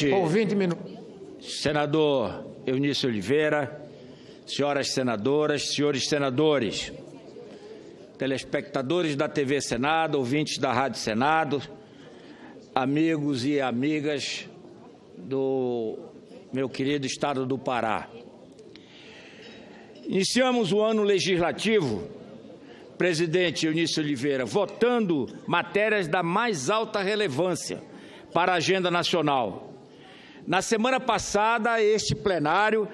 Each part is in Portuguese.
Por 20 minutos. Senador Eunício Oliveira, senhoras senadoras, senhores senadores, telespectadores da TV Senado, ouvintes da Rádio Senado, amigos e amigas do meu querido Estado do Pará. Iniciamos o ano legislativo, presidente Eunício Oliveira, votando matérias da mais alta relevância para a agenda nacional. Na semana passada, este plenário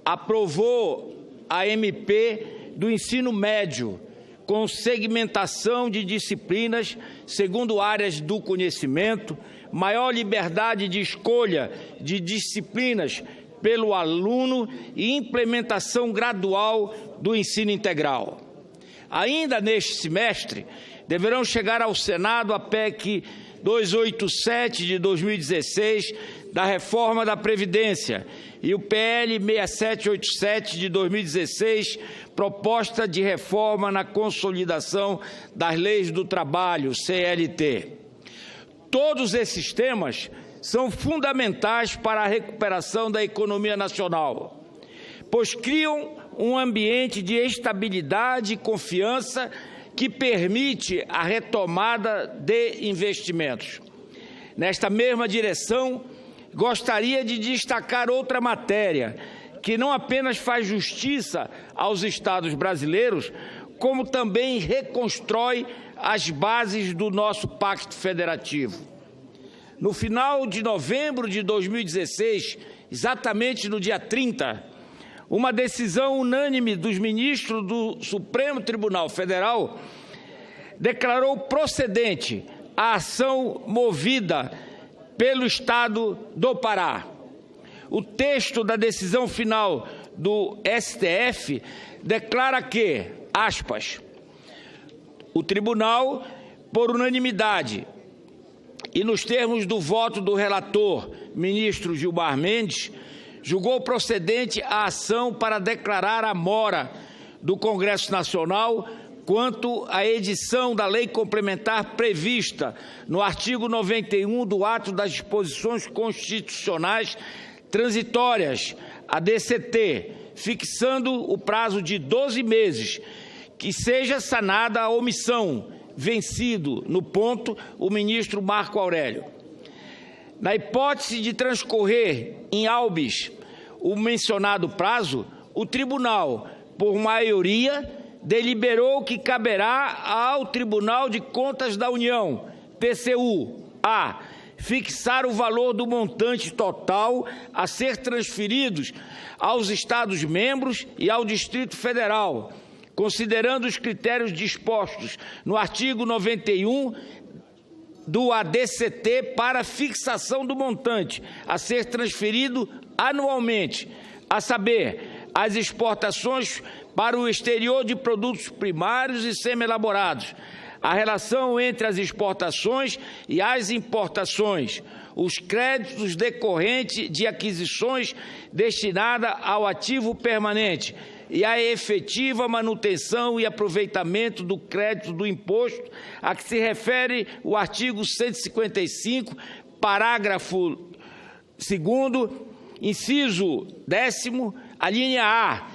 aprovou a MP do ensino médio, com segmentação de disciplinas segundo áreas do conhecimento, maior liberdade de escolha de disciplinas pelo aluno e implementação gradual do ensino integral. Ainda neste semestre, deverão chegar ao Senado a PEC 287 de 2016, da reforma da Previdência, e o PL 6787 de 2016, proposta de reforma na consolidação das leis do trabalho, CLT. Todos esses temas são fundamentais para a recuperação da economia nacional, pois criam um ambiente de estabilidade e confiança que permite a retomada de investimentos. Nesta mesma direção, gostaria de destacar outra matéria, que não apenas faz justiça aos estados brasileiros, como também reconstrói as bases do nosso Pacto Federativo. No final de novembro de 2016, exatamente no dia 30, uma decisão unânime dos ministros do Supremo Tribunal Federal declarou procedente a ação movida pelo Estado do Pará. O texto da decisão final do STF declara que, aspas, o tribunal, por unanimidade e nos termos do voto do relator, ministro Gilmar Mendes, julgou procedente a ação para declarar a mora do Congresso Nacional quanto à edição da lei complementar prevista no artigo 91 do ato das disposições constitucionais transitórias, a DCT, fixando o prazo de 12 meses, que seja sanada a omissão, vencido no ponto o ministro Marco Aurélio. Na hipótese de transcorrer em habeas o mencionado prazo, o tribunal, por maioria, deliberou que caberá ao Tribunal de Contas da União, TCU, a fixar o valor do montante total a ser transferidos aos Estados-membros e ao Distrito Federal, considerando os critérios dispostos no artigo 91 do ADCT para fixação do montante a ser transferido anualmente, a saber, as exportações para o exterior de produtos primários e semi-elaborados, a relação entre as exportações e as importações, os créditos decorrentes de aquisições destinadas ao ativo permanente e a efetiva manutenção e aproveitamento do crédito do imposto a que se refere o artigo 155, parágrafo 2º, inciso 10º, a linha A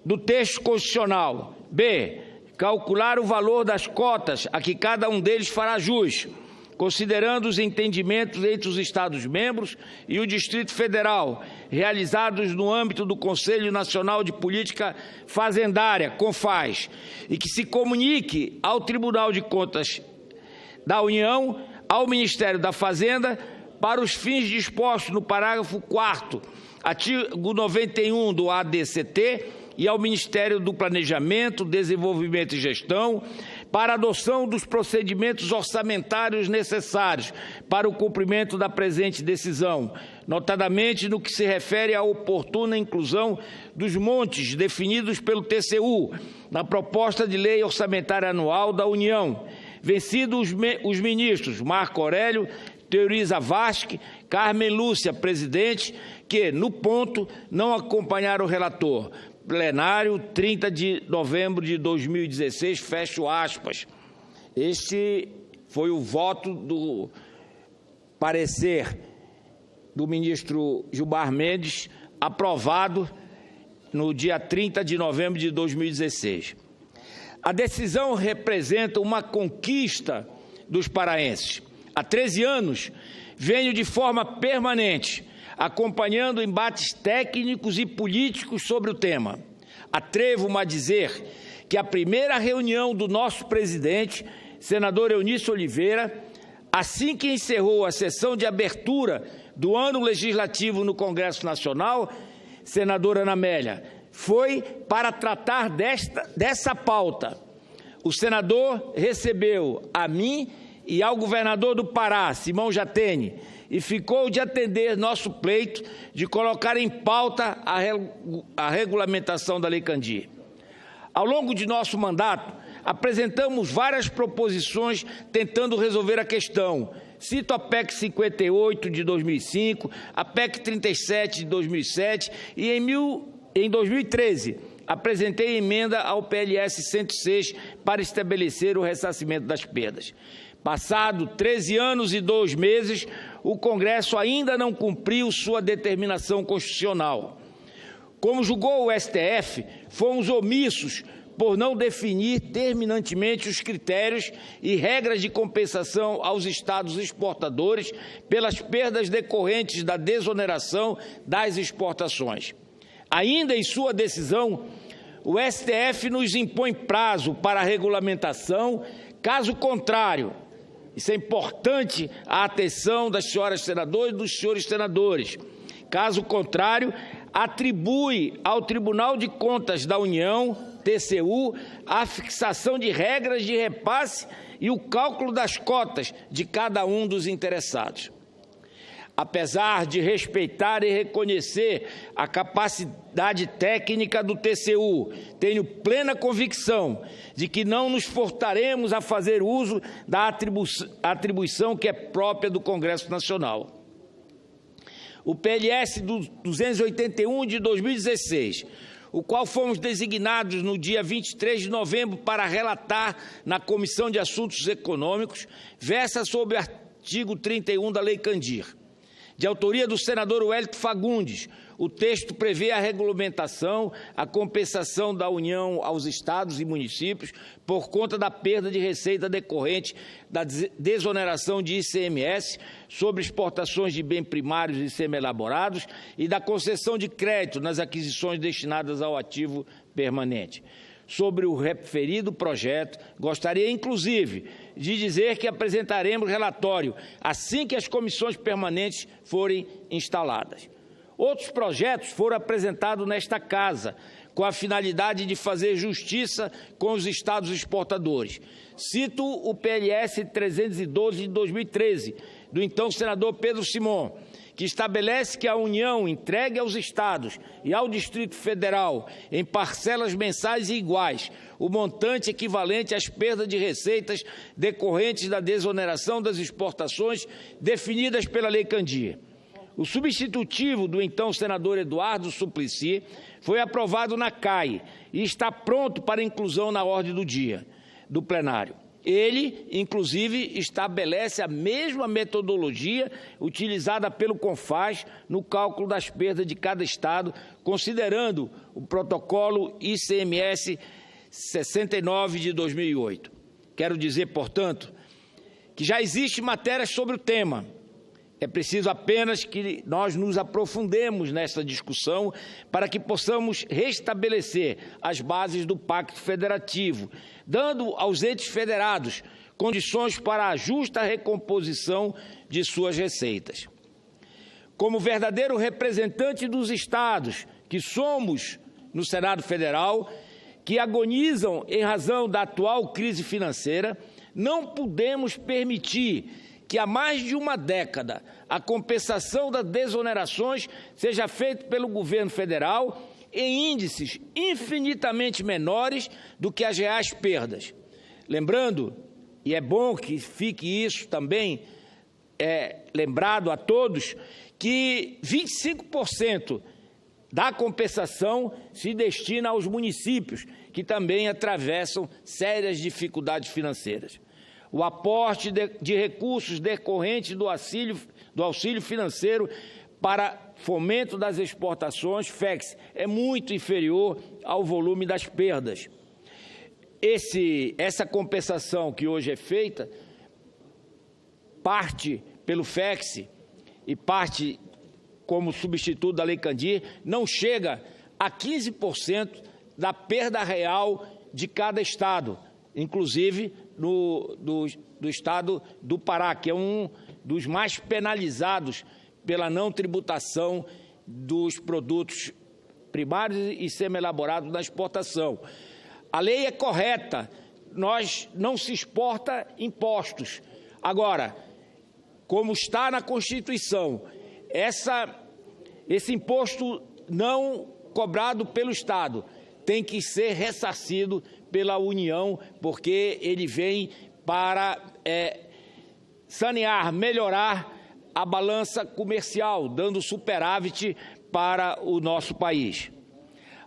do texto constitucional. B, calcular o valor das cotas a que cada um deles fará jus, considerando os entendimentos entre os Estados-membros e o Distrito Federal, realizados no âmbito do Conselho Nacional de Política Fazendária, CONFAS, e que se comunique ao Tribunal de Contas da União, ao Ministério da Fazenda, para os fins dispostos no parágrafo 4º, artigo 91 do ADCT, e ao Ministério do Planejamento, Desenvolvimento e Gestão, para a adoção dos procedimentos orçamentários necessários para o cumprimento da presente decisão, notadamente no que se refere à oportuna inclusão dos montes definidos pelo TCU na proposta de lei orçamentária anual da União, vencidos os ministros Marco Aurélio, Teoriza Vasque, Carmen Lúcia, presidente, que, no ponto, não acompanharam o relator. Plenário, 30 de novembro de 2016, fecho aspas. Este foi o voto do parecer do ministro Gilmar Mendes, aprovado no dia 30 de novembro de 2016. A decisão representa uma conquista dos paraenses. Há 13 anos, venho de forma permanente acompanhando embates técnicos e políticos sobre o tema. Atrevo-me a dizer que a primeira reunião do nosso presidente, senador Eunício Oliveira, assim que encerrou a sessão de abertura do ano legislativo no Congresso Nacional, senadora Ana Amélia, foi para tratar dessa pauta. O senador recebeu a mim e ao governador do Pará, Simão Jatene, e ficou de atender nosso pleito de colocar em pauta a regulamentação da Lei Candir. Ao longo de nosso mandato, apresentamos várias proposições tentando resolver a questão. Cito a PEC 58 de 2005, a PEC 37 de 2007 e em 2013 apresentei emenda ao PLS 106 para estabelecer o ressarcimento das perdas. Passado 13 anos e 2 meses, o Congresso ainda não cumpriu sua determinação constitucional. Como julgou o STF, fomos omissos por não definir terminantemente os critérios e regras de compensação aos estados exportadores pelas perdas decorrentes da desoneração das exportações. Ainda em sua decisão, o STF nos impõe prazo para a regulamentação, caso contrário, isso é importante a atenção das senhoras senadoras e dos senhores senadores. Caso contrário, atribui ao Tribunal de Contas da União, TCU, a fixação de regras de repasse e o cálculo das cotas de cada um dos interessados. Apesar de respeitar e reconhecer a capacidade técnica do TCU, tenho plena convicção de que não nos furtaremos a fazer uso da atribuição que é própria do Congresso Nacional. O PLS 281 de 2016, o qual fomos designados no dia 23 de novembro para relatar na Comissão de Assuntos Econômicos, versa sobre o artigo 31 da Lei Candir. De autoria do senador Wellington Fagundes, o texto prevê a regulamentação, a compensação da União aos estados e municípios por conta da perda de receita decorrente da desoneração de ICMS sobre exportações de bens primários e semi-elaborados e da concessão de crédito nas aquisições destinadas ao ativo permanente. Sobre o referido projeto, gostaria, inclusive, de dizer que apresentaremos relatório assim que as comissões permanentes forem instaladas. Outros projetos foram apresentados nesta Casa, com a finalidade de fazer justiça com os estados exportadores. Cito o PLS 312 de 2013, do então senador Pedro Simon, que estabelece que a União entregue aos estados e ao Distrito Federal, em parcelas mensais e iguais, o montante equivalente às perdas de receitas decorrentes da desoneração das exportações definidas pela Lei Candir. O substitutivo do então senador Eduardo Suplicy foi aprovado na CAI e está pronto para inclusão na ordem do dia do plenário. Ele, inclusive, estabelece a mesma metodologia utilizada pelo CONFAS no cálculo das perdas de cada estado, considerando o protocolo ICMS 69 de 2008. Quero dizer, portanto, que já existe matéria sobre o tema. É preciso apenas que nós nos aprofundemos nessa discussão para que possamos restabelecer as bases do Pacto Federativo, dando aos entes federados condições para a justa recomposição de suas receitas. Como verdadeiro representante dos estados que somos no Senado Federal, que agonizam em razão da atual crise financeira, não podemos permitir que há mais de uma década a compensação das desonerações seja feita pelo governo federal em índices infinitamente menores do que as reais perdas. Lembrando, e é bom que fique isso também lembrado a todos, que 25% da compensação se destina aos municípios, que também atravessam sérias dificuldades financeiras. O aporte de recursos decorrentes do auxílio financeiro para fomento das exportações, FEX, é muito inferior ao volume das perdas. Essa compensação que hoje é feita, parte pelo FEX e parte como substituto da Lei Candir, não chega a 15% da perda real de cada estado, inclusive do estado do Pará, que é um dos mais penalizados pela não tributação dos produtos primários e semi-elaborados na exportação. A lei é correta, nós não se exporta impostos. Agora, como está na Constituição, esse imposto não cobrado pelo Estado tem que ser ressarcido pela União, porque ele vem para sanear, melhorar a balança comercial, dando superávit para o nosso país.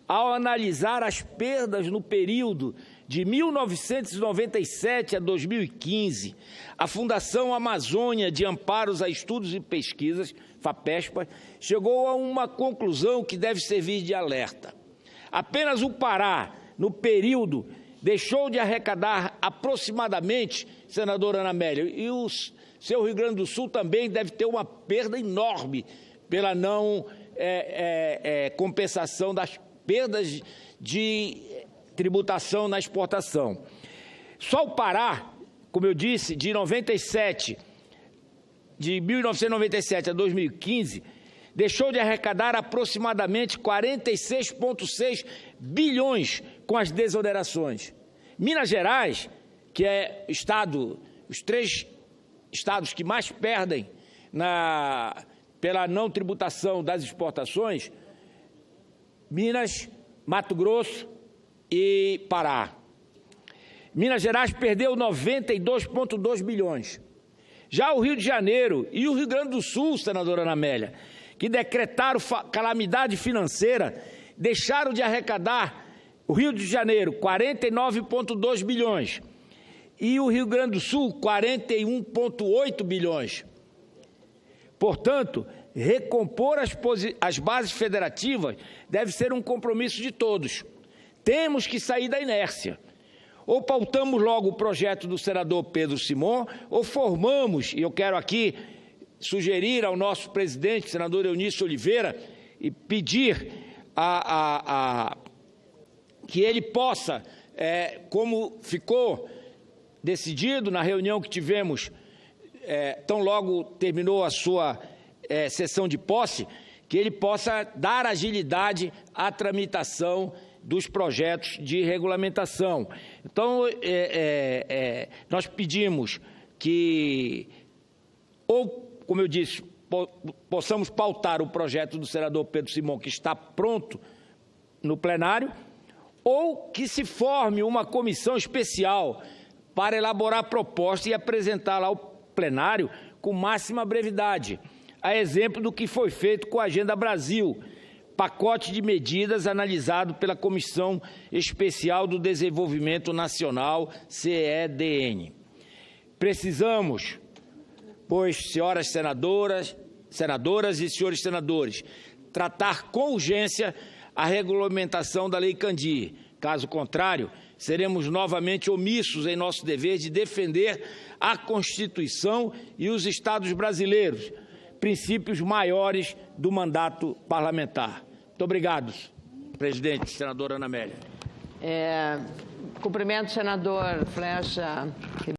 Ao analisar as perdas no período de 1997 a 2015, a Fundação Amazônia de Amparos a Estudos e Pesquisas, FAPESPA, chegou a uma conclusão que deve servir de alerta. Apenas o Pará, no período, deixou de arrecadar aproximadamente, senadora Ana Amélia, e o seu Rio Grande do Sul também deve ter uma perda enorme pela não compensação das perdas de tributação na exportação. Só o Pará, como eu disse, de 1997 a 2015, deixou de arrecadar aproximadamente 46,6 bilhões com as desonerações. Minas Gerais, que é os 3 estados que mais perdem pela não tributação das exportações, Minas, Mato Grosso e Pará. Minas Gerais perdeu 92,2 bilhões. Já o Rio de Janeiro e o Rio Grande do Sul, senadora Ana Amélia, que decretaram calamidade financeira, deixaram de arrecadar, o Rio de Janeiro, 49,2 bilhões, e o Rio Grande do Sul, 41,8 bilhões. Portanto, recompor as bases federativas deve ser um compromisso de todos. Temos que sair da inércia. Ou pautamos logo o projeto do senador Pedro Simon, ou formamos, e eu quero aqui sugerir ao nosso presidente, senador Eunício Oliveira, e pedir que ele possa, como ficou decidido na reunião que tivemos, tão logo terminou a sua sessão de posse, que ele possa dar agilidade à tramitação dos projetos de regulamentação. Então, nós pedimos que, ou, como eu disse, possamos pautar o projeto do senador Pedro Simon, que está pronto no plenário, ou que se forme uma comissão especial para elaborar proposta e apresentá-la ao plenário com máxima brevidade, a exemplo do que foi feito com a Agenda Brasil, pacote de medidas analisado pela Comissão Especial do Desenvolvimento Nacional, CEDN. Precisamos, pois, senhoras senadoras e senhores senadores, tratar com urgência a regulamentação da Lei Candir. Caso contrário, seremos novamente omissos em nosso dever de defender a Constituição e os Estados brasileiros, princípios maiores do mandato parlamentar. Muito obrigado, presidente, senadora Ana Amélia. Cumprimento o senador Flecha.